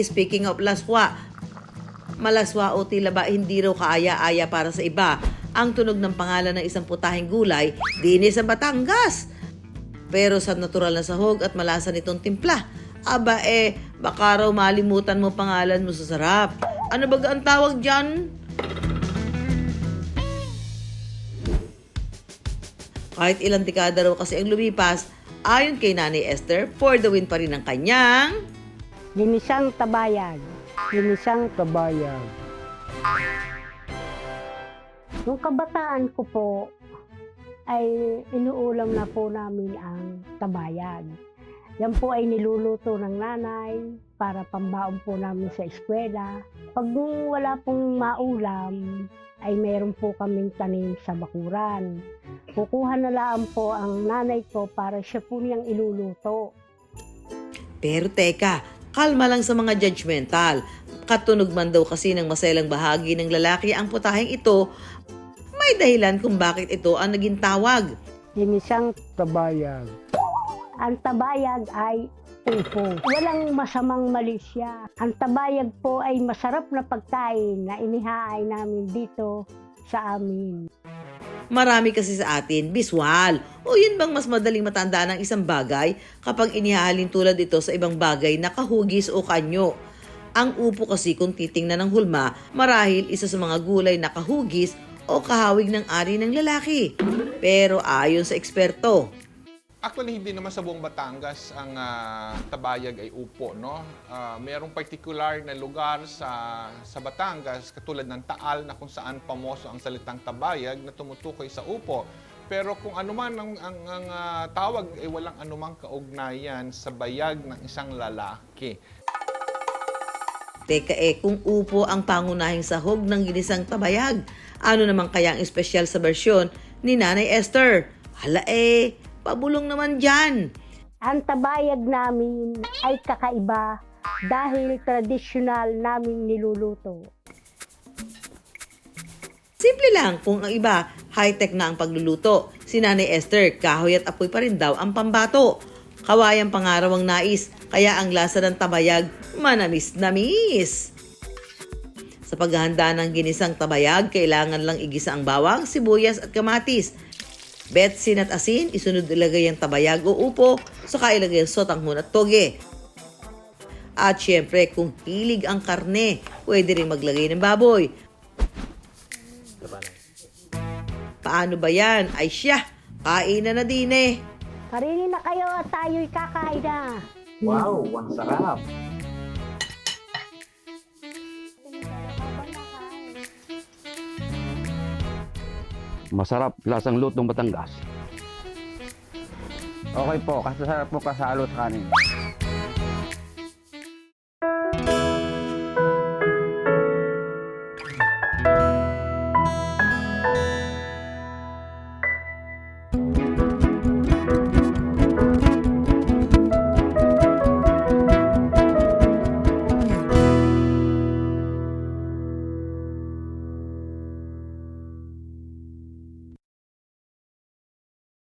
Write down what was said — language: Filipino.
Speaking of laswa, malaswa o tila ba hindi raw kaaya-aya para sa iba ang tunog ng pangalan ng isang putahing gulay din sa Batangas. Pero sa natural na sahog at malasa nitong timpla, baka raw malimutan mo pangalan mo sa sarap. Ano ba ang tawag dyan? Kahit ilang dekada raw kasi ang lumipas, ayon kay Nanay Esther, for the win pa rin ang kanyang Ginisang tabayag. Ginisang tabayag. Nung kabataan ko po, ay inuulam na po namin ang tabayag. Yan po ay niluluto ng nanay para pambaon po namin sa eskwela. Pag wala pong maulam, ay meron po kaming tanim sa bakuran. Kukuha na lang po ang nanay ko para siya po niyang iluluto. Pero teka, kalma lang sa mga judgmental. Katunog man daw kasi ng maselang bahagi ng lalaki ang putaheng ito, may dahilan kung bakit ito ang naging tawag. Ginisang tabayag. Ang tabayag ay upo. Walang masamang mali siya. Ang tabayag po ay masarap na pagkain na inihaay namin dito sa amin. Marami kasi sa atin, biswal. O yun bang mas madaling matandaan ng isang bagay kapag inihahalin tulad ito sa ibang bagay na kahugis o kanyo. Ang upo kasi kung titingnan ng hulma, marahil isa sa mga gulay na kahugis o kahawig ng ari ng lalaki. Pero ayon sa eksperto, actually, hindi naman sa buong Batangas ang tabayag ay upo, no? Merong particular na lugar sa Batangas, katulad ng Taal, na kung saan pamoso ang salitang tabayag na tumutukoy sa upo. Pero kung anuman ang tawag ay walang anumang kaugnayan sa bayag ng isang lalaki. teka kung upo ang pangunahing sahog ng ginisang tabayag, ano naman kaya ang espesyal sa bersyon ni Nanay Esther? Pabulong naman dyan. Ang tabayag namin ay kakaiba dahil tradisyonal naming niluluto. Simple lang, kung ang iba, high-tech na ang pagluluto. Si Nanay Esther, kahoy at apoy pa rin daw ang pambato. Kawayang pangaraw ang nais, kaya ang lasa ng tabayag, manamis-namis. Sa paghahanda ng ginisang tabayag, kailangan lang igisa ang bawang, sibuyas at kamatis. Betsin at asin, isunod ilagay ang tabayag o upo, saka ilagay ang sotanghon at toge. At syempre, kung hilig ang karne, pwede rin maglagay ng baboy. Paano ba yan? Ay siya, kainan na din eh. Karini na kayo at tayo'y kakain na. Wow, ang sarap. Masarap, lasang lutong Batangas. Okay po, kasasarap po kasalo sa kanin.